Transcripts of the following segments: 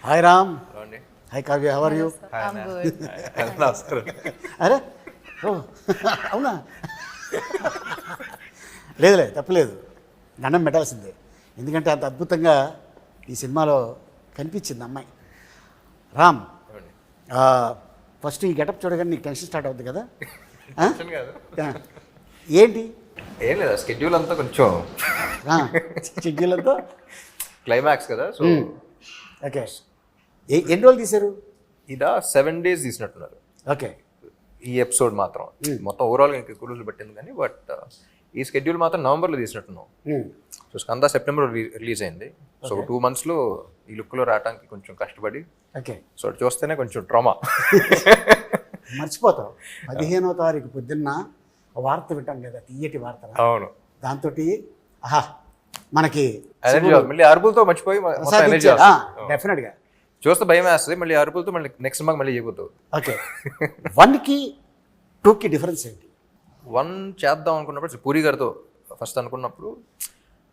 Hi Ram. Hi Kavya, how are you? I'm good. నమస్కారం. అరే ఓ అవునా? లేదులే, తప్పలేదు, దండం పెట్టాల్సిందే. ఎందుకంటే అంత అద్భుతంగా ఈ సినిమాలో కనిపించింది అమ్మాయి. రామ్, ఫస్ట్ ఈ గెటప్ చూడగానే నీకు టెన్షన్ స్టార్ట్ అవుతుంది కదా? ఏంటి? ఏం లేదా, స్కెడ్యూల్ అంతా కొంచెం షెడ్యూల్ అంతా క్లైమాక్స్ కదా. సో ఓకే, ఎన్ని రోజులు తీశారు? ఇదా 7 days తీసినట్టున్నారు ఓకే, ఈ ఎపిసోడ్ మాత్రం. మొత్తం ఓవరాల్గా ఇంకా ఎక్కువ రోజులు పట్టింది కానీ, బట్ ఈ స్కెడ్యూల్ మాత్రం నవంబర్లో తీసినట్టున్నాం. సో స్కంద సెప్టెంబర్ రిలీజ్ అయింది. సో 2 monthsలో ఈ లుక్లో రావడానికి కొంచెం కష్టపడి, ఓకే. సో అది చూస్తేనే కొంచెం ట్రామా. మర్చిపోతావు. 15వ తారీఖు పొద్దున్న వార్త వింటాం కదా, తీయటి వార్త. అవును, దాంతో ఆహా మనకి ఎనర్జీ మళ్ళీ అరుపులతో మర్చిపోయి ఎనర్జీ డెఫినెట్గా చూస్తే భయం వేస్తుంది. మళ్ళీ అరుపులతో మళ్ళీ నెక్స్ట్ సినిమాకి మళ్ళీ చేయబోతావు. ఓకే, 1కి 2కి డిఫరెన్స్ ఏంటి? 1 చేద్దాం అనుకున్నప్పుడు పూరి గారితో ఫస్ట్ అనుకున్నప్పుడు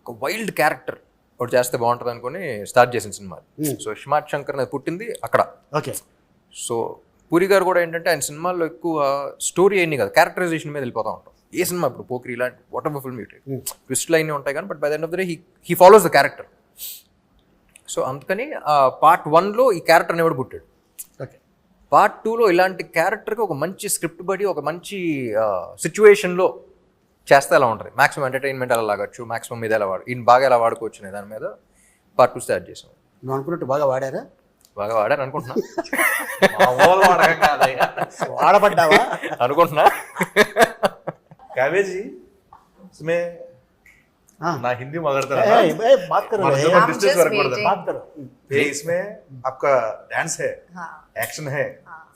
ఒక వైల్డ్ క్యారెక్టర్ ఒకటి చేస్తే బాగుంటుంది అనుకుని స్టార్ట్ చేసిన సినిమా. సో స్మార్ట్ శంకర్ అనేది పుట్టింది అక్కడ. ఓకే. సో పూరి గారు కూడా ఏంటంటే ఆయన సినిమాల్లో ఎక్కువ స్టోరీ అయింది కదా, క్యారెక్టరైజేషన్ మీద వెళ్ళిపోతూ ఉంటాం. ఏ సినిమా ఇప్పుడు పోక్రీ ఇలాంటి వాట్ ఎవర్ ఫిల్మ్ ట్విస్ట్లు అయినా ఉంటాయి కానీ, but by the end of the day he follows the character. So అందుకని పార్ట్ 1లో ఈ క్యారెక్టర్ అనేవాడు పుట్టాడు. ఓకే. పార్ట్ 2లో ఇలాంటి క్యారెక్టర్కి ఒక మంచి స్క్రిప్ట్ బడి ఒక మంచి సిచ్యువేషన్లో చేస్తే ఎలా ఉంటుంది, మాక్సిమం ఎంటర్టైన్మెంట్ ఎలా లాగచ్చు, మాక్సిమం మీద ఎలా ఈయన బాగా ఎలా వాడుకోవచ్చు అనే దాని మీద పార్ట్ 2 స్టార్ట్ చేసాం. నువ్వు అనుకున్నట్టు బాగా వాడారా? బాగా వాడాను అనుకుంటున్నా. వాడబడ్డావా అనుకుంటున్నా. काव्य जी, इसमें ना हिंदी मगरता ए, ए, बात करो, I'm just waiting. बात करो. ये इसमें आपका डांस है, एक्शन है,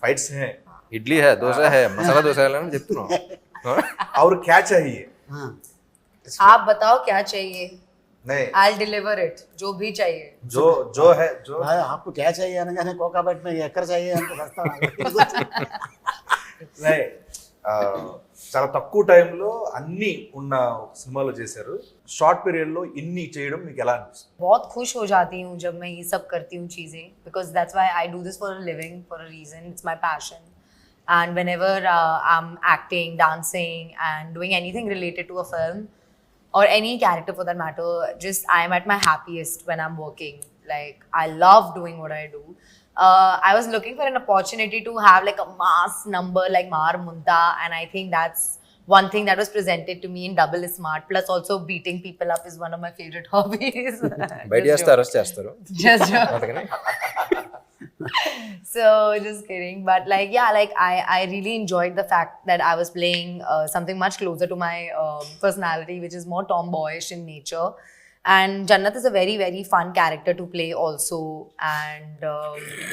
फाइट्स हैं, ఇడ్లీ హే, దోశ హే, మసాలా దోశ అని చెప్తున్నాం. और क्या चाहिए? हाँ, आप बताओ क्या चाहिए, नहीं, I'll deliver it. जो भी चाहिए. जो है जो भाई, आपको क्या चाहिए అనగానే కోకాబెట్ में ఎక్కడ चाहिए అంటే వస్తాను. नहीं, చాలా తక్కువ టైంలో అన్ని ఉన్న సినిమాలో చేశారు. షార్ట్ పీరియడ్ లో ఇన్ని చేయడం మీకు ఎలా అనిపిస్తుంది? बहुत खुश हो जाती हूँ जब मैं ये सब करती हूँ चीज़ें, because that's why I do this for a living, for a reason. It's my passion. And whenever I'm acting, dancing and doing anything related to a film or any character for that matter, just I'm at my happiest when I'm working. Like, I love doing what I do. I was looking for an opportunity to have like a mass number like Mar Munta, and I think that's one thing that was presented to me in Double is Smart. Plus also beating people up is one of my favorite hobbies. బయట చేస్తే arrest చేస్తారు. Just joke. అందుకని So just kidding, but like yeah, like I really enjoyed the fact that I was playing something much closer to my personality, which is more tomboyish in nature. And Jannat is a very, very fun character to play also. And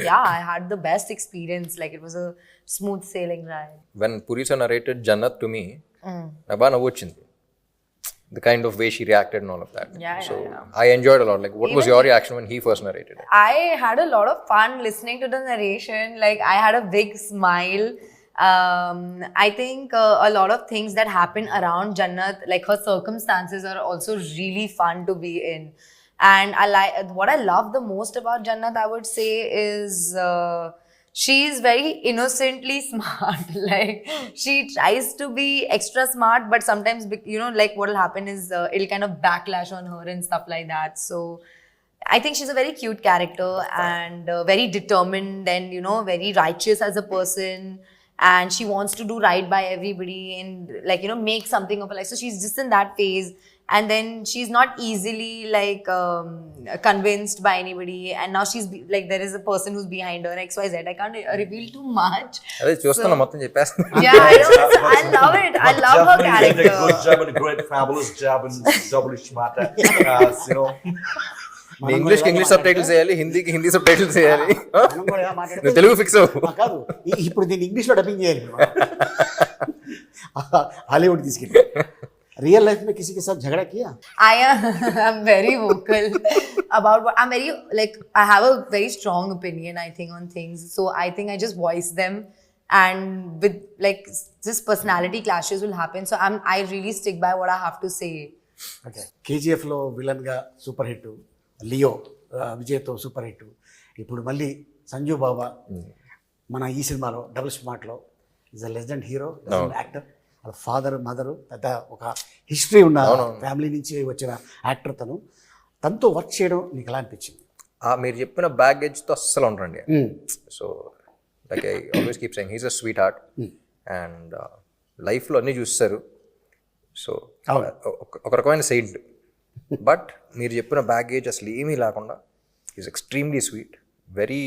yeah, I had the best experience. Like, it was a smooth sailing ride. when Puri sir narrated Jannat to me, నాకు బాగా నవ్వు వచ్చింది. The kind of way she reacted and all of that. Yeah, so yeah. I enjoyed a lot. Like, what was your reaction when he first narrated it? I had a lot of fun listening to the narration. Like, I had a big smile. I think a lot of things that happen around Jannat, like her circumstances, are also really fun to be in. And what I love the most about Jannat, I would say, is she's very innocently smart. Like, she tries to be extra smart, but sometimes, you know, like what will happen is it'll kind of backlash on her and stuff like that. So I think she's a very cute character and very determined and, you know, very righteous as a person. And she wants to do right by everybody and, like, you know, make something of her life. So she's just in that phase. And then she's not easily like convinced by anybody. And now she's like, there is a person who's behind her, XYZ. I can't reveal too much. అదే చూస్తున్నా, మొత్తం చెప్పేస్తున్నా. Yeah, I know. I love it. I love her Definitely did a character. good job and a great fabulous job and double smart. You know, ఇంగ్లీష్కి English subtitles చేయాలి, హిందీకి Hindi sub titles చేయాలి. మనం కూడా మాట్లాడితే నువ్వు తెలుగు ఫిక్స్ అవ్వు. కాదు, ఇప్పుడు దీన్ని ఇంగ్లీష్లో డబ్బింగ్ చేయాలి. హాలీవుడ్ తీసుకెళ్ళి रियल लाइफ में किसी के साथ झगड़ा किया? I'm very vocal about what I'm very, like, I have a very strong opinion, I think, on things. So I think I just voice them, and with like just personality clashes will happen. So I really stick by what I have to say. Okay. KGF లో villain గా super hit Leo విజయ్తో super hit. ఇప్పుడు మళ్ళీ సంజు బాబా మన ఈ సినిమాలో double స్మార్ట్లో is a legend hero, legend actor. వాళ్ళ ఫాదర్ మదర్ పెద్ద ఒక హిస్టరీ ఉన్న ఫ్యామిలీ నుంచి వచ్చిన యాక్టర్ తనతో వర్క్ చేయడం నీకు ఎలా అనిపించింది? మీరు చెప్పిన బ్యాగేజ్తో అస్సలు ఉండరండి. So like I always keep saying he's a sweet heart and లైఫ్లో అన్నీ చూస్తారు. సో ఒక రకమైన సెయింట్. బట్ మీరు చెప్పిన బ్యాగేజ్ అసలు ఏమీ లేకుండా ఈజ్ ఎక్స్ట్రీమ్లీ స్వీట్, వెరీ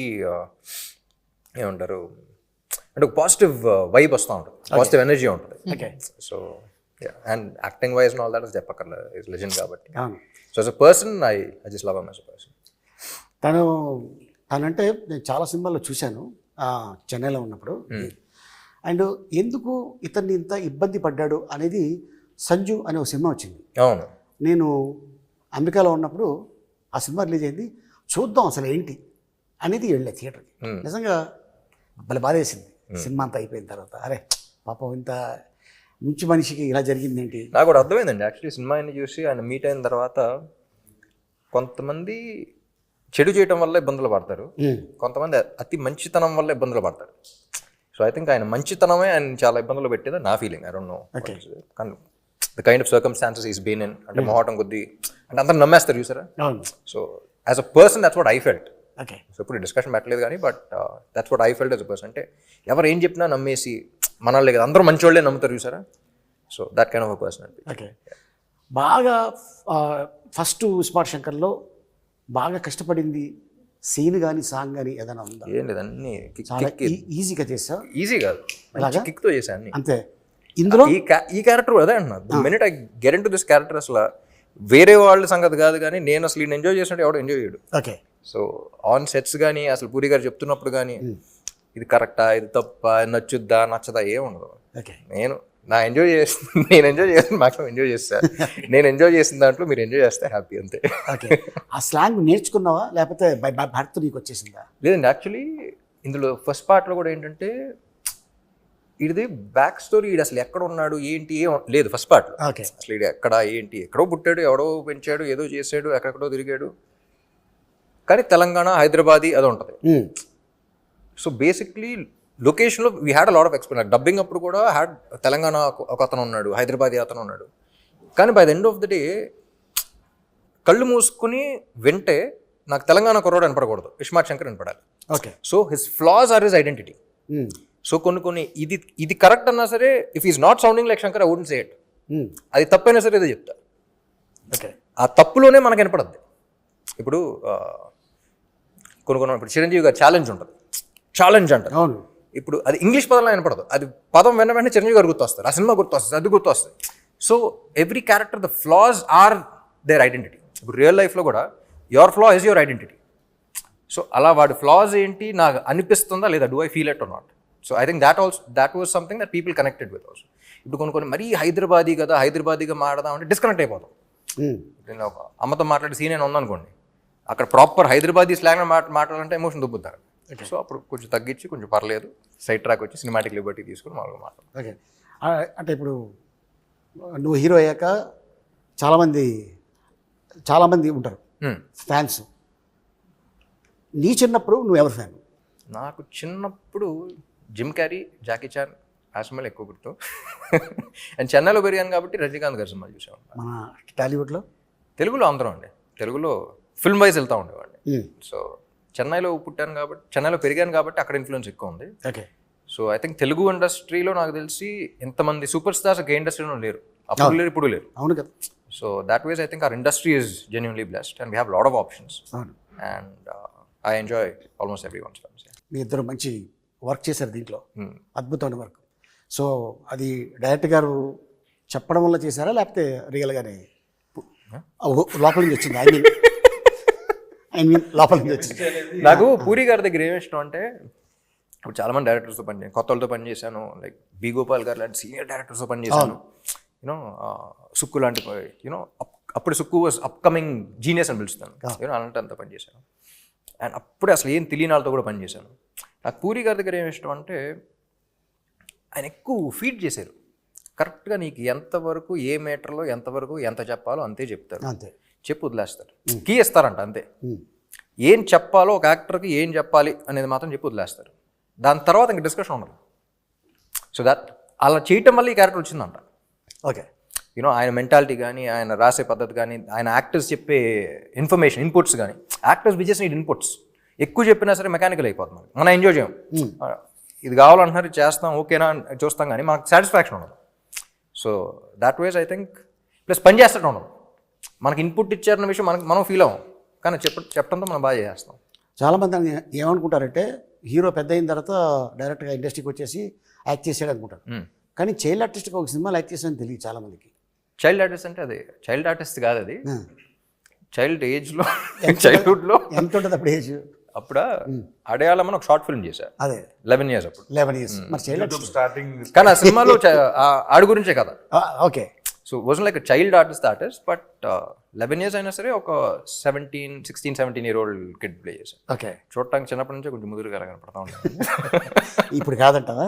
ఏమంటారు అంటే ఒక పాజిటివ్ వైబ్ వస్తూ ఉంటుంది, పాజిటివ్ ఎనర్జీ ఉంటుంది. So and acting wise all that చెప్పక్కర్లేదు, ఈజ్ లెజెండ్ కాబట్టి. So as a person I just love him as a person. తనంటే నేను చాలా సినిమాల్లో చూశాను చెన్నైలో ఉన్నప్పుడు. అండ్ ఎందుకు ఇతన్ని ఇంత ఇబ్బంది పడ్డాడు అనేది సంజు అనే ఒక సినిమా వచ్చింది. అవును, నేను అమెరికాలో ఉన్నప్పుడు ఆ సినిమా రిలీజ్ అయింది. చూద్దాం అసలు ఏంటి అనేది వెళ్ళే థియేటర్కి. నిజంగా భలే బాధ వేసింది సినిమా అంతా అయిపోయిన తర్వాత. అరే పాపం ఇంత మంచి మనిషికి ఇలా జరిగింది ఏంటి. నాకు కూడా అర్థమైందండి యాక్చువల్లీ సినిమాని చూసి ఆయన మీట్ అయిన తర్వాత. కొంతమంది చెడు చేయడం వల్ల ఇబ్బందులు పడతారు, కొంతమంది అతి మంచితనం వల్ల ఇబ్బందులు పడతారు. సో ఐ థింక్ ఆయన మంచితనమే ఆయన చాలా ఇబ్బందులు పెట్టేది నా ఫీలింగ్. ఐ డోంట్ నో కానీ the kind of circumstances is been in, అంటే మొహటం కొద్దీ అంటే అందరూ నమ్మేస్తారు చూసారా. So as a person that's what I felt. సో ఇప్పుడు డిస్కషన్ పెట్టలేదు కానీ but that's what I felt as a person. అంటే ఎవరు ఏం చెప్పినా నమ్మేసి మనల్ని కదా అందరూ మంచి వాళ్ళే నమ్ముతారు చూసారా. So that kind of a person. Okay, బాగా ఫస్ట్ స్మార్ట్ శంకర్లో బాగా కష్టపడింది సీన్ కానీ సాంగ్ కానీ ఏదైనా ఉందా? ఏం లేదు, అన్ని చాలా ఈజీగా చేసా. ఈజీ కాదు, కిక్తో చేశాను అన్ని. అంతే. ఇందులో ఈ క్యారెక్టర్ అదే అంటున్నా, the minute I get in to this character అసలు వేరే వాళ్ళ సంగతి కాదు కానీ నేను అసలు ఈయన ఎంజాయ్ చేసినట్టు ఎవడో ఎంజాయ్ చేయడు. ఓకే. సో ఆన్ సెట్స్ కానీ అసలు పూరి గారు చెప్తున్నప్పుడు కానీ ఇది కరెక్టా, ఇది తప్ప, నచ్చుద్దా నచ్చదా ఏముండదు. ఓకే, నేను ఎంజాయ్ చేస్తాను మాక్సిమం ఎంజాయ్ చేస్తాను. నేను ఎంజాయ్ చేసిన దాంట్లో మీరు ఎంజాయ్ చేస్తే హ్యాపీ అంతే. ఓకే. ఆ స్లాంగ్ నేర్చుకున్నావా లేకపోతే బై భర్త నీకు వచ్చేసిందా? లేదండి, యాక్చువల్లీ ఇందులో ఫస్ట్ పార్ట్లో కూడా ఏంటంటే ఇది బ్యాక్ స్టోరీ, ఇది అసలు ఎక్కడ ఉన్నాడు ఏంటి ఏం లేదు ఫస్ట్ పార్ట్లో. ఓకే. అసలు ఇది ఎక్కడ ఏంటి, ఎక్కడో పుట్టాడు, ఎవడో పెంచాడు, ఏదో చేసాడు, ఎక్కడెక్కడో తిరిగాడు, కానీ తెలంగాణ హైదరాబాదీ అది ఉంటుంది. సో బేసిక్లీ లొకేషన్లో we had a lot of explain. Dubbing అప్పుడు కూడా హ్యాడ్ తెలంగాణ ఒక అతను ఉన్నాడు, హైదరాబాదీ అతను ఉన్నాడు. కానీ by the end of the day కళ్ళు మూసుకుని వింటే నాకు తెలంగాణ కుర్రాడు వినపడకూడదు, ఇస్మార్ట్ శంకర్ వినపడాలి. Okay. So his flaws are his identity. So కొన్ని ఇది కరెక్ట్ అన్నా సరే if is not sounding like Shankar I wouldn't say it. అది తప్పైనా సరే ఏదో చెప్తా. ఓకే. ఆ తప్పులోనే మనకు వినపడద్ది. ఇప్పుడు కొన్ని ఇప్పుడు చిరంజీవి గారు ఛాలెంజ్ ఉంటుంది, ఛాలెంజ్ అంటారు. అవును. ఇప్పుడు అది ఇంగ్లీష్ పదంలో వినపడదు, అది పదం వెంటనే చిరంజీవి గారు గుర్తొస్తారు, ఆ సినిమా గుర్తొస్తుంది, అది గుర్తొస్తుంది. So every character the flaws are their identity. ఇప్పుడు రియల్ లైఫ్లో కూడా your flaw is your identity. So అలా వాడి ఫ్లాస్ ఏంటి నాకు అనిపిస్తుందా లేదా, do I feel it or not. So I think that was something that people connected with also. ఇప్పుడు కొన్ని మరీ హైదరాబాదీగా మాట్లాడదాం అంటే డిస్కనెక్ట్ అయిపోతాం. నేను ఒక అమ్మతో మాట్లాడే సీన్ అయినా ఉందనుకోండి, అక్కడ ప్రాపర్ హైదరాబాదీ స్లాంగ్ మాట్లాడాలంటే ఎమోషన్ దుబ్బుతారు. సో అప్పుడు కొంచెం తగ్గించి కొంచెం పర్లేదు సైడ్ ట్రాక్ వచ్చి సినిమాటిక్ లిబర్టీ తీసుకుని మామూలుగా మాట్లాడు. ఓకే. అంటే ఇప్పుడు నువ్వు హీరో అయ్యాక చాలామంది ఉంటారు ఫ్యాన్స్. నీ చిన్నప్పుడు నువ్వు ఎవరు ఫ్యాన్? నాకు చిన్నప్పుడు జిమ్ క్యారీ, జాకీ చాన్ ఆ సినిమాలు ఎక్కువ గుర్తు. అండ్ చెన్నైలో పెరిగాను కాబట్టి రజనీకాంత్ గారి సినిమాలు చూసాను. మన టాలీవుడ్లో తెలుగులో అందరం అండి, తెలుగులో ఫిల్మ్ వైజ్ వెళ్తూ ఉండేవాడిని. సో చెన్నైలో పుట్టాను కాబట్టి, చెన్నైలో పెరిగాను కాబట్టి అక్కడ ఇన్ఫ్లుయెన్స్ ఎక్కువ ఉంది. Okay. So I think Telugu ఇండస్ట్రీలో నాకు తెలిసి ఎంతమంది సూపర్ స్టార్స్ ఏ ఇండస్ట్రీలో లేరు, అప్పుడు లేరు ఇప్పుడు లేరు. అవును కదా. So that was I think our industry is genuinely blessed and we have lot of options. అవును. And I enjoy almost every one's films. మీ ఇద్దరు మంచి వర్క్ చేశారు దీంట్లో, అద్భుతమైన వర్క్. సో అది డైరెక్టర్ గారు చెప్పడం వల్ల చేశారా లేకపోతే రియల్గానే లోపల నుంచి వచ్చింది? ఐ మీన్ లోపల నుంచి వచ్చింది. నాకు పూరి గారి దగ్గర ఏమి ఇష్టం అంటే, ఇప్పుడు చాలామంది డైరెక్టర్స్తో పనిచేసాను, కొత్త వాళ్ళతో పనిచేశాను, లైక్ బి గోపాల్ గారు లాంటి సీనియర్ డైరెక్టర్స్తో పనిచేశాను. యూనో సుక్కు లాంటి యూనో అప్పుడు సుక్కు వాజ్ అప్కమింగ్ జీనియస్ అని పిలుస్తాను, యూనో అలాంటి అంతా పనిచేశాను. అండ్ అప్పుడే అసలు ఏం తెలియని వాళ్ళతో కూడా పనిచేశాను. నాకు పూరి గారి దగ్గర ఏమి ఇష్టం అంటే, ఆయన ఎక్కువ ఫీడ్ చేశారు. కరెక్ట్గా నీకు ఎంతవరకు ఏ మీటర్లో ఎంతవరకు ఎంత చెప్పాలో అంతే చెప్తారు, అంతే చెప్పు వదిలేస్తారు, కీ ఇస్తారంట అంతే. ఏం చెప్పాలో ఒక యాక్టర్కి ఏం చెప్పాలి అనేది మాత్రం చెప్పి వదిలేస్తారు. దాని తర్వాత ఇంక డిస్కషన్ ఉండదు. సో దట్ అలా చేయటం వల్ల ఈ క్యారెక్టర్ వచ్చిందంట. ఓకే. యూనో ఆయన మెంటాలిటీ కానీ, ఆయన రాసే పద్ధతి కానీ, ఆయన యాక్టర్స్ చెప్పే ఇన్ఫర్మేషన్ ఇన్పుట్స్ కానీ, actors we just need inputs. ఎక్కువ చెప్పినా సరే మెకానికల్ అయిపోతుంది. మనం ఎంజాయ్ చేయం. ఇది కావాలంటున్నారు, ఇది చేస్తాం, ఓకేనా చూస్తాం, కానీ మనకు సాటిస్ఫాక్షన్ ఉండదు. So that was I think plus పని చేస్తూ ఉండదు. మనకి ఇన్పుట్ ఇచ్చారన్న విషయం మనం ఫీల్ అవ్వం, కానీ చెప్పడంతో మనం బాగా చేస్తాం. చాలామంది ఏమనుకుంటారంటే హీరో పెద్ద అయిన తర్వాత డైరెక్ట్గా ఇండస్ట్రీకి వచ్చేసి యాక్ట్ చేసాడు అనుకుంటారు. కానీ చైల్డ్ ఆర్టిస్ట్గా ఒక సినిమాలో యాక్ట్ చేసాడని తెలియదు చాలామందికి. చైల్డ్ ఆర్టిస్ట్ అంటే అది చైల్డ్ ఆర్టిస్ట్ కాదు, అది చైల్డ్ ఏజ్లో చైల్డ్హుడ్లో ఎంత ఉంటుంది అప్పుడు ఏజ్? అప్పుడు అడయాళమని ఒక షార్ట్ ఫిల్మ్ చేశారు. అదే 11 years అప్పుడు. 11 years. మరి చైల్డ్ ఆర్టిస్ట్ స్టార్టింగ్ కానీ ఆ సినిమాలో ఆడి గురించే కదా. Okay. So was like child artist but 11 years అయినా సరే ఒక 16, 17 year old కిడ్ ప్లే చేశారు. ఓకే. చూడటానికి చిన్నప్పటి నుంచే కొంచెం ముదురుగా కనపడతా ఉంటాను. ఇప్పుడు కాదంటావా?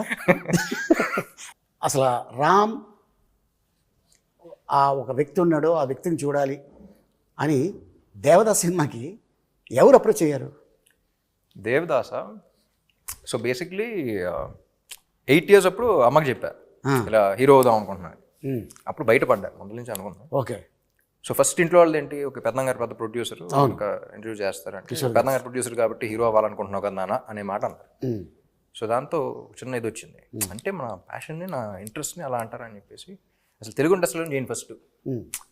అసలు రామ్ ఆ ఒక వ్యక్తి ఉన్నాడు, ఆ వ్యక్తిని చూడాలి అని దేవదాస్ సినిమాకి ఎవరు అప్రోచ్ అయ్యారు? దేవదాస. సో బేసిక్లీ 8 years అప్పుడు అమ్మకి చెప్పా ఇలా హీరో అవుదాం అనుకుంటున్నాను. అప్పుడు బయటపడ్డా, ముందు నుంచి అనుకున్నాను. ఓకే. సో ఫస్ట్ ఇంట్లో వాళ్ళు ఏంటి, ఒక పెద్దంగారు పెద్ద ప్రొడ్యూసర్ ఒక ఇంటర్వ్యూ చేస్తారంటే, పెద్దంగారు ప్రొడ్యూసర్ కాబట్టి హీరో అవ్వాలనుకుంటున్నావు కదా నాన్న అనే మాట అన్నారు. సో దాంతో చిన్న ఇది వచ్చింది, అంటే మన ప్యాషన్ని, నా ఇంట్రెస్ట్ని అలా అంటారని చెప్పేసి అసలు తెలుగు ఇండస్ట్రీలో నేను ఫస్ట్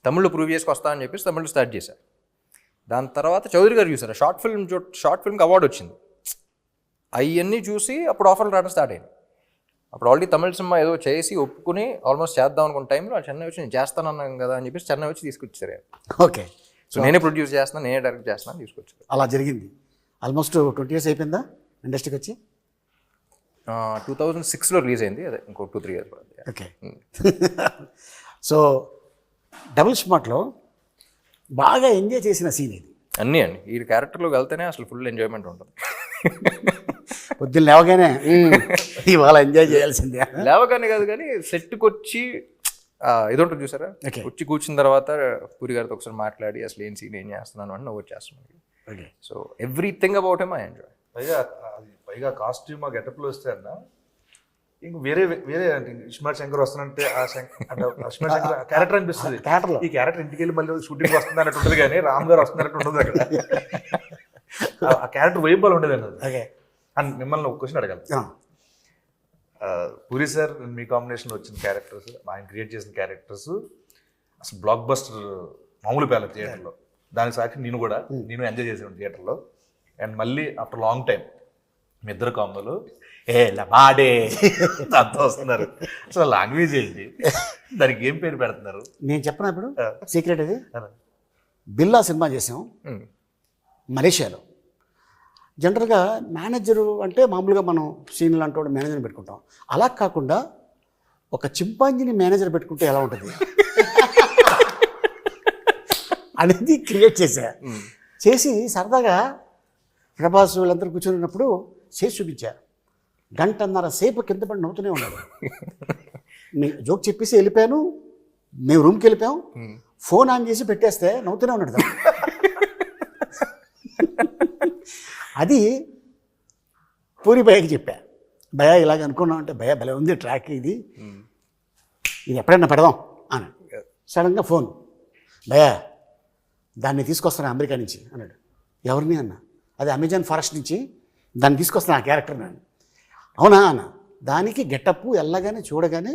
తమిళ్లో ప్రూవ్ చేసుకొస్తా అని చెప్పేసి తమిళ్లో స్టార్ట్ చేశాను. దాని తర్వాత చౌదరి గారు చూసారు, షార్ట్ ఫిల్మ్కి అవార్డు వచ్చింది. అవన్నీ చూసి అప్పుడు ఆఫర్లు రావడం స్టార్ట్ అయింది. అప్పుడు ఆల్రెడీ తమిళ సినిమా ఏదో చేసి ఒప్పుకుని ఆల్మోస్ట్ చేద్దాం అనుకున్న టైంలో చెన్నై వచ్చి నేను చేస్తానన్నాను కదా అని చెప్పేసి చెన్నై వచ్చి తీసుకొచ్చారు. ఓకే. సో నేనే ప్రొడ్యూస్ చేస్తున్నాను, నేనే డైరెక్ట్ చేస్తున్నాను, తీసుకొచ్చారు. అలా జరిగింది. ఆల్మోస్ట్ 20 years అయిపోయిందా ఇండస్ట్రీకి వచ్చి? 2006లో రిలీజ్ అయింది, అదే ఇంకో 2-3 years పడుతుంది. ఓకే. సో డబుల్ స్మార్ట్లో బాగా ఎంజాయ్ చేసిన సీన్ ఇది. అన్నీ అండి, ఈ క్యారెక్టర్లోకి వెళ్తేనే అసలు ఫుల్ ఎంజాయ్మెంట్ ఉంటుంది. పొద్దున్న లేవగానే ఇవాళ ఎంజాయ్ చేయాల్సిందే. లేవగానే కాదు కానీ సెట్కి వచ్చి ఇది ఉంటుంది చూసారా, వచ్చి కూర్చున్న తర్వాత పూరి గారితో ఒకసారి మాట్లాడి అసలు ఏం సీన్ ఏం చేస్తున్నాను అని నవ్వు చేస్తున్నాను. So everything about him I enjoy. పైగా కాస్ట్యూమ్ ఆ గెటప్లో వస్తే అన్న ఇంక వేరే అంటే ఇస్మార్ట్ శంకర్ వస్తానంటే ఆ ఇస్మార్ట్ శంకర్ క్యారెక్టర్ అనిపిస్తుంది. ఈ క్యారెక్టర్ ఇంటికి వెళ్ళి మళ్ళీ షూటింగ్ వస్తుంది అన్నట్టు ఉంటుంది, కానీ రామ్ గారు వస్తున్నట్టు ఉండదు అక్కడ. ఆ క్యారెక్టర్ వైబల్ ఉండేది అన్నది. అండ్ మిమ్మల్ని ఒక క్వశ్చన్ అడగాలి. పూరి సార్ మీ కాంబినేషన్లో వచ్చిన క్యారెక్టర్స్, ఆయన క్రియేట్ చేసిన క్యారెక్టర్స్ అసలు బ్లాక్ బస్టర్ మామూలు పేల థియేటర్లో. దానికి సాక్షి నేను ఎంజాయ్ చేసాను థియేటర్లో. అండ్ మళ్ళీ ఆఫ్టర్ లాంగ్ టైం మీ ఇద్దరు కాంబోలు లబాడే అంతా వస్తున్నారు. అసలు లాంగ్వేజ్ ఏంటి, దానికి ఏం పేరు పెడుతున్నారు? నేను చెప్పిన ఇప్పుడు సీక్రెట్ ఇది. బిల్లా సినిమా చేసాం మలేషియాలో. జనరల్గా మేనేజరు అంటే మామూలుగా మనం సీన్లు అంటూ మేనేజర్ని పెట్టుకుంటాం. అలా కాకుండా ఒక చింపాంజీని మేనేజర్ పెట్టుకుంటే ఎలా ఉంటుంది అనేది క్రియేట్ చేసి సరదాగా ప్రభాస్ వీళ్ళందరూ కూర్చొని చేసి చూపించారు. 1.5 సేపు కింద పడి నవ్వుతూనే ఉన్నాడు. జోక్ చెప్పేసి వెళ్ళిపోయాను, మేము రూమ్కి వెళ్ళిపోయాం, ఫోన్ ఆన్ చేసి పెట్టేస్తే నవ్వుతూనే ఉన్నాడు. అది పూరి భయ్యకి చెప్పా, భయ్యా ఇలాగ అనుకున్నాం అంటే, భయ్యా భలే ఉంది ట్రాక్, ఇది ఎప్పుడైనా పెడదాం అని. సడన్గా ఫోన్, భయ్యా దాన్ని తీసుకొస్తాను అమెరికా నుంచి అన్నాడు. ఎవరిని అన్న? అది అమెజాన్ ఫారెస్ట్ నుంచి దాన్ని తీసుకొస్తాను ఆ క్యారెక్టర్ నేను. అవునా అన్న. దానికి గెటప్ వెళ్ళగానే చూడగానే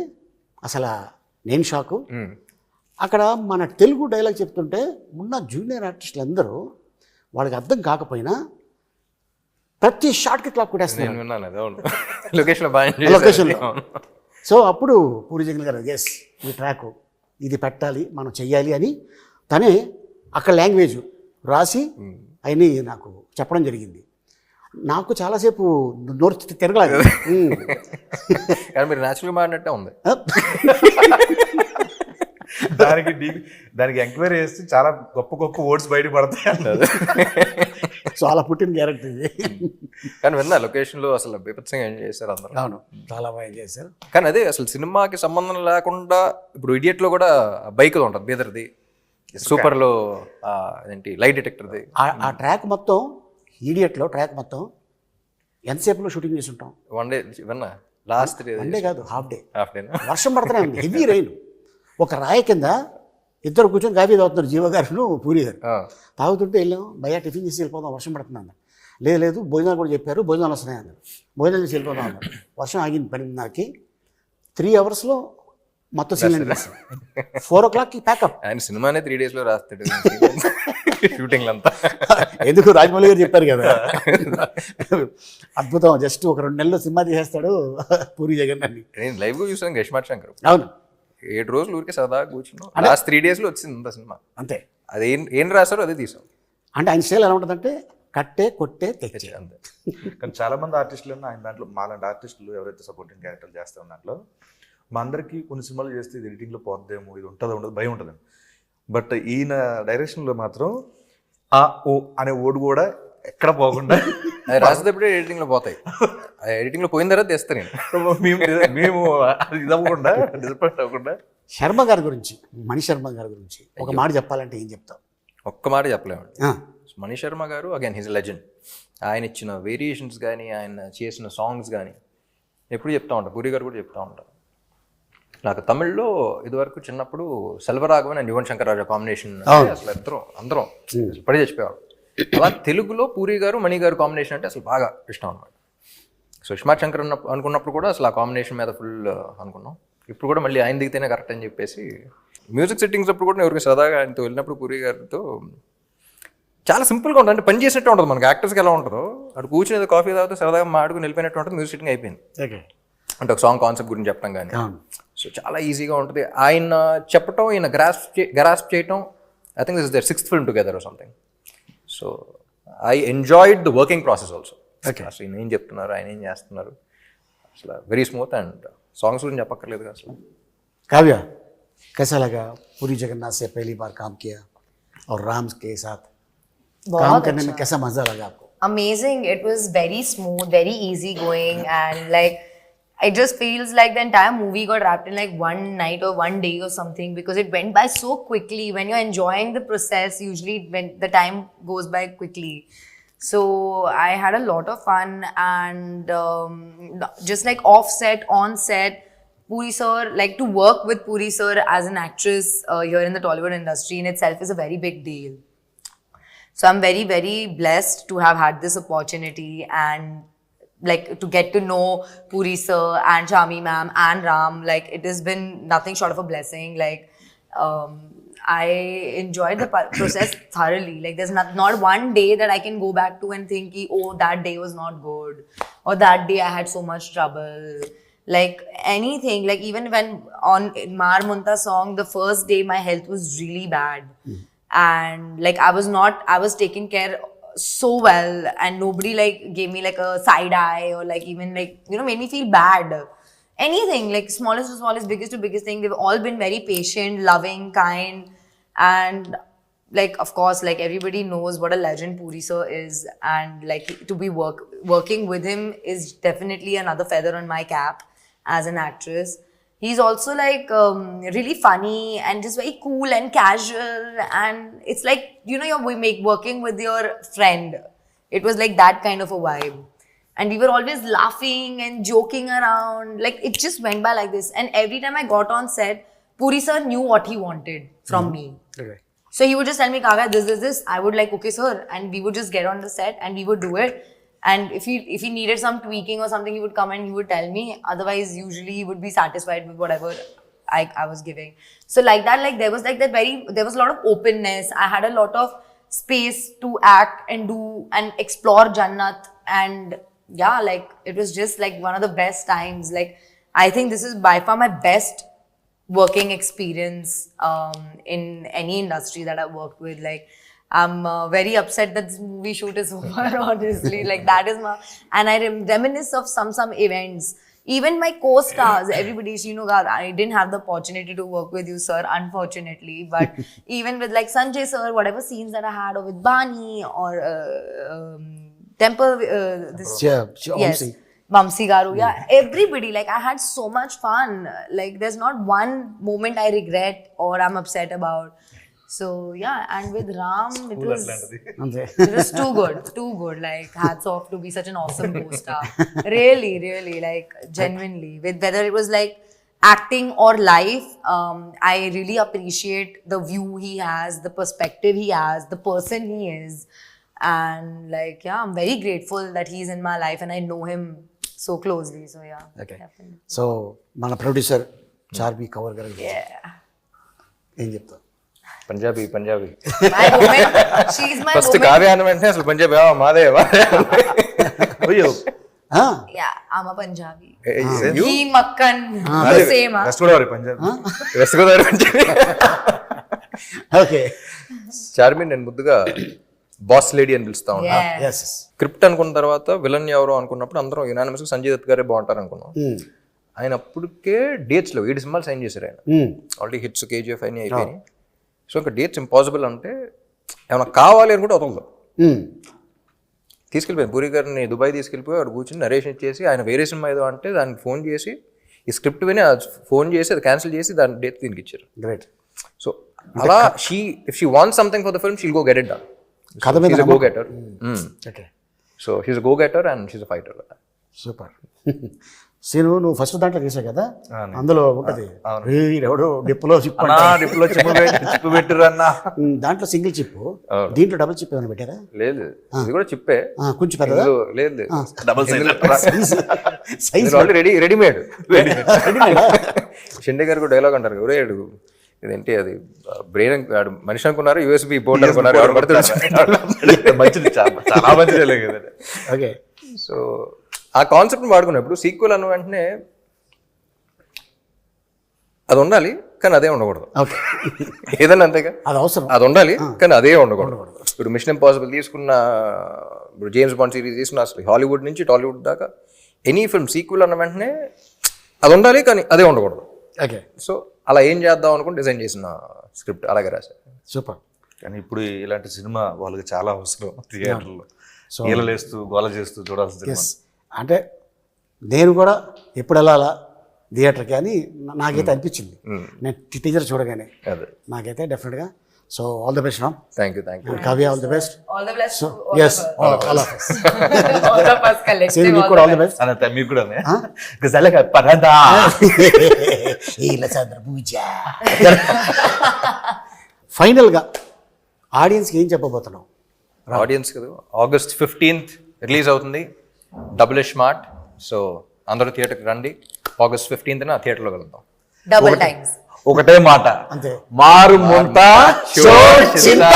అసలు నేను షాకు. అక్కడ మన తెలుగు డైలాగ్ చెప్తుంటే ఉన్న జూనియర్ ఆర్టిస్టులు అందరూ వాళ్ళకి అర్థం కాకపోయినా ప్రతి షాట్కి క్లాప్ కొట్టేస్తున్నారు లొకేషన్లో. సో అప్పుడు పూరి జగన్ గారు ఎస్ ఈ ట్రాక్ ఇది పెట్టాలి, మనం చెయ్యాలి అని తనే అక్కడ లాంగ్వేజ్ రాసి అవన్నీ నాకు చెప్పడం జరిగింది. నాకు చాలాసేపు నోరు తిరగలేదు. కానీ మీరు న్యాచురల్గా మాడినట్టే ఉంది. దానికి ఎంక్వైరీ చేస్తే చాలా గొప్ప గొప్ప వర్డ్స్ బయట పడతాయి అన్నది. చాలా పుట్టిన క్యారెక్టర్ ఇది. కానీ విన్నా లొకేషన్లో అసలు బీభత్సంగా ఎంజాయ్ చేశారు అందరూ. అవును, చాలా బాగా ఎంజాయ్ చేశారు. కానీ అదే అసలు సినిమాకి సంబంధం లేకుండా ఇప్పుడు ఇడియట్లో కూడా బైక్ ఉంటుంది బీదర్ది, సూపర్లో అదేంటి లైట్ డిటెక్టర్ది ఆ ట్రాక్ మొత్తం ఈడియట్లో ట్రాక్ మొత్తం ఎంతసేపులో షూటింగ్ చేసి ఉంటాం. 1 డే విన్నా లాస్ట్ వన్ కాదు, హాఫ్ డే. హాఫ్ డే వర్షం పడుతూనే ఉంది, హెవీ రైన్. ఒక రాయి కింద ఇద్దరు కూర్చొని కాఫీ తాగుతున్నారు, జీవ గారు పూరి గారు. తాగుతుంటే వెళ్ళాం, భయ్యా టిఫిన్ చేసి వెళ్ళిపోదాం, వర్షం పడుతుంది అన్నారు. లేదు భోజనాలు కూడా చెప్పారు, భోజనాలు వస్తున్నాయి అన్నారు. భోజనాలు చేసి వెళ్ళిపోదాం అన్నారు. వర్షం ఆగింది 10:30కి. 3 అవర్స్లో మొత్తం సీన్ 4 o'clockకి ప్యాకప్. ఆయన సినిమానే 3 days లో రాస్తాడు షూటింగ్ అంతా. ఎందుకు రాజమౌళి గారు చెప్పారు కదా, అద్భుతం. జస్ట్ ఒక 2 నెలల్లో సినిమా తీసేస్తాడు పూరి జగన్ అని. నేను లైవ్గా చూసాను గష్మాట్ శంకర్. అవును, 7 రోజులు ఊరికే సరదాగా కూర్చున్నాం. లాస్ట్ 3 days లో వచ్చింది అంత సినిమా. అంతే. అది ఏం రాశారో అదే తీసాం. అంటే ఆయన స్టైల్ ఎలా ఉంటుందంటే కట్టే కొట్టే తెచ్చే. అంతే. కానీ చాలా మంది ఆర్టిస్టులు ఆయన దాంట్లో మాలాంటి ఆర్టిస్టులు ఎవరైతే సపోర్టింగ్ క్యారెక్టర్ చేస్తారో దాంట్లో మా అందరికీ కొన్ని సినిమాలు చేస్తే ఇది ఎడిటింగ్లో పోద్దేమో, ఇది ఉంటుందో ఉండదు భయం ఉంటుంది. బట్ ఈయన డైరెక్షన్లో మాత్రం ఆ ఓ అనే ఓడు కూడా ఎక్కడ పోకుండా అది రాసేటప్పుడే ఎడిటింగ్లో పోతాయి. ఎడిటింగ్లో పోయిన తర్వాత తెస్తాను నేను. మేము అది ఇది అవ్వకుండా డిసప్పాయింట్ అవ్వకుండా. శర్మ గారి గురించి, మణి శర్మ గారి గురించి ఒక మాట చెప్పాలంటే ఏం చెప్తావు? ఒక్క మాట చెప్పలేమండి. మణి శర్మ గారు అగైన్ హిజ్ లెజెండ్. ఆయన ఇచ్చిన వేరియేషన్స్ కానీ, ఆయన చేసిన సాంగ్స్ కానీ ఎప్పుడు చెప్తా ఉంటారు. పూరి గారు కూడా చెప్తా ఉంటారు. నాకు తమిళ్లో ఇదివరకు చిన్నప్పుడు సెల్వరాఘవన్ అండ్ యువన్ శంకర్ రాజా కాంబినేషన్ అసలు అందరం పడి చచ్చిపోయేవాడు. అలా తెలుగులో పూరి గారు మణి గారు కాంబినేషన్ అంటే అసలు బాగా ఇష్టం అనమాట. సో ఇస్మార్ట్ శంకర్ అనుకున్నప్పుడు కూడా అసలు ఆ కాంబినేషన్ మీద ఫుల్ అనుకున్నాం. ఇప్పుడు కూడా మళ్ళీ ఆయన దిగితేనే కరెక్ట్ అని చెప్పేసి మ్యూజిక్ సెట్టింగ్స్ అప్పుడు కూడా ఎవరికి సరదాగా ఆయనతో వెళ్ళినప్పుడు పూరి గారితో చాలా సింపుల్గా ఉంటుంది. అంటే పని చేసినట్టు ఉంటుంది. మనకి యాక్టర్స్కి ఎలా ఉంటుందో అటు కూర్చుని ఏదో కాఫీ తాగుతూ సరదాగా మాడుకుని వెళ్ళిపోయినట్టు ఉంటుంది. మ్యూజిక్ సెట్టింగ్ అయిపోయింది. అంటే ఒక సాంగ్ కాన్సెప్ట్ గురించి చెప్పడం కానీ, సో చాలా ఈజీగా ఉంటుంది. ఆయన చెప్పటం, ఈయన గ్రాస్ప్ చేయటం. I think this is their 6th film together or something. So I enjoyed the working process also. అసలు ఈయన ఏం చెప్తున్నారు, ఆయన ఏం చేస్తున్నారు, అసలు వెరీ స్మూత్. అండ్ సాంగ్స్ గురించి చెప్పక్కర్లేదు కదా అసలు. काव्या, कैसा लगा पूरी जगन्नाथ से पहली बार काम किया और राम के साथ काम करने में कैसा मजा लगा आपको? Amazing. It was very smooth, very easy going, and like it just feels like the entire movie got wrapped in like one night or one day or something, because it went by so quickly. When you're enjoying the process, usually when the time goes by quickly. So I had a lot of fun, and just like off set, on set, Puri sir, like to work with Puri sir as an actress here in the Tollywood industry in itself is a very big deal. So I'm very, very blessed to have had this opportunity, and like to get to know Puri sir and Shami ma'am and Ram. Like it has been nothing short of a blessing. Like I enjoyed the process thoroughly. Like there's not one day that I can go back to and think, oh, that day was not good, or that day I had so much trouble. Like anything, like even when on Mar Munta song, the first day my health was really bad. And like I was taken care so well, and nobody like gave me like a side eye or like even like, you know, made me feel bad. Anything, like smallest to smallest, biggest to biggest thing, they've all been very patient, loving, kind, and like of course like everybody knows what a legend Puri sir is, and like to be working with him is definitely another feather on my cap as an actress. He's also like really funny and just very cool and casual, and it's like, you know, you're working with your friend. It was like that kind of a vibe, and we were always laughing and joking around. Like it just went by like this, and every time I got on set, Puri sir knew what he wanted from me. Okay. So he would just tell me, Kavya, this. I would like, okay sir, and we would just get on the set and we would do it. And if he needed some tweaking or something, he would come and he would tell me. Otherwise, usually he would be satisfied with whatever I was giving. So like that, like there was a lot of openness. I had a lot of space to act and do and explore Jannat. And yeah, like it was just like one of the best times. Like I think this is by far my best working experience in any industry that I've worked with. Like I'm very upset that this movie shoot is over, honestly. Like that is my, and I reminisce of some events. Even my co-stars, everybody, you know, I didn't have the opportunity to work with you, sir, unfortunately. But even with like Sanjay sir, whatever scenes that I had, or with Bani or Temple, yes, Vamsi Garu, yeah, everybody, like I had so much fun. Like there's not one moment I regret or I'm upset about. So yeah, and with Ram, it was అంతే. it was too good. Like hats off to be such an awesome co-star. Really, like genuinely. With whether it was like acting or life, I really appreciate the view he has, the perspective he has, the person he is, and like yeah, I'm very grateful that he's in my life and I know him so closely. So yeah, Okay. definitely. So మన producer Charmi cover గారు Yeah. ఏం చెప్తావు? Punjabi My woman, she's my first woman. Kavya అన్న వెంటనే అసలు పంజాబీ మాదే అయ్యో ఆ, Yeah, I'm a Punjabi. You? He Makkan, the same. Huh? West Godavari Punjab west Godavari Punjabi. Okay. Charmi నేను ముద్దుగా బాస్ లేడీ అని పిలుస్తా ఉన్నా. Yeah. ఎస్. స్క్రిప్ట్ అనుకున్న తర్వాత విలన్ ఎవరో అనుకున్నప్పుడు అందరం యునానిమస్ సంజయ్ దత్ గారే బాగుంటారు అనుకున్నాం. ఆయన అప్పటికే డేట్స్ లో 7 సినిమాలు సైన్ చేశారు ఆయన. ఆల్రెడీ హిట్స్ కేజీఎఫ్ అయినా అయిపోయినాయి. సో ఇంకా డేట్స్ ఇంపాసిబుల్ అంటే ఏమైనా కావాలి అనుకుంటే వదలదు. తీసుకెళ్ళిపోయాను పూరి గారిని దుబాయ్ తీసుకెళ్ళిపోయి వాడు కూర్చొని నరేషన్ ఇచ్చేసి ఆయన వేరే సినిమా ఏదో అంటే దానికి ఫోన్ చేసి ఈ స్క్రిప్ట్ విని ఫోన్ చేసి అది క్యాన్సిల్ చేసి దాని డేట్ దీనికి ఇచ్చారు. గ్రేట్. సో అలా if she wants something for the film she'll go get it done. కథ మీద she's go getter. Okay. So she's go getter and she's fighter. Super. Seenu నువ్వు ఫస్ట్ దాంట్లో చేసావు కదా, అందులో ఉంటది ఎవడో డిప్పులో చిప్ అన్నా డిప్లో చిప్పు పెట్టిర్రు అన్న. దాంట్లో సింగిల్ చిప్, దీంట్లో డబుల్ చిప్ ఏమైనా పెట్టారా? లేదు ఇది కూడా చిప్పే. కొంచెం పెద్దదా? లేదు double size already readymade. Shinde గారు కూడా డైలాగ్ అంటారు ఒరే అడుగు ఇదేంటి అది బ్రెయిన్ మనిషి అనుకున్నారు యూఎస్బి బోర్డ్ అనుకున్నారు ఎవరు పడుతుంది. మంచిది, చాలా మంచిది కదా. ఓకే. సో ఆ కాన్సెప్ట్ని వాడుకున్నప్పుడు సీక్వెల్ అన్న వెంటనే అది ఉండాలి కానీ అదే ఉండకూడదు. ఓకే. ఏదన్నా అంతేగా, అది అవసరం. అది ఉండాలి కానీ అదే ఉండకూడదు. ఇప్పుడు మిషన్ ఇంపాసిబుల్ తీసుకున్న, ఇప్పుడు జేమ్స్ బాండ్ సిరీస్ తీసుకున్న, అసలు హాలీవుడ్ నుంచి టాలీవుడ్ దాకా ఎనీ ఫిల్మ్ సీక్వెల్ అన్న వెంటనే అది ఉండాలి కానీ అదే ఉండకూడదు. ఓకే. సో అలా ఏం చేద్దాం అనుకుని డిజైన్ చేసిన స్క్రిప్ట్ అలాగే రాశారు. సూపర్. కానీ ఇప్పుడు ఇలాంటి సినిమా వాళ్ళకి చాలా అవసరం థియేటర్లో. ఈలలేస్తూ గోల చేస్తూ చూడాల్సిన సినిమా. అంటే నేను కూడా ఎప్పుడు వెళ్ళాలా థియేటర్కి అని నాకైతే అనిపించింది నేను టీజర్ చూడగానే. అదే నాకైతే డెఫినెట్గా. So all the best Ram. Thank you. Kavya all the best. All the best. So to all us of us. All of us. All of us collective. Seenu మీకు all కూడా the all the best. Best. Anantha మీకు కూడా గజాల పరదా. ఫైనల్గా ఆడియన్స్కి ఏం చెప్పబోతున్నావు? ఆడియన్స్ కదా, August 15th రిలీజ్ అవుతుంది డబుల్ స్మార్ట్. సో అందరూ థియేటర్కి రండి. August 15th థియేటర్లో వెళ్దాం. Double times. ఒకటే మాట, అంతే. మారు ముంత షో చింత.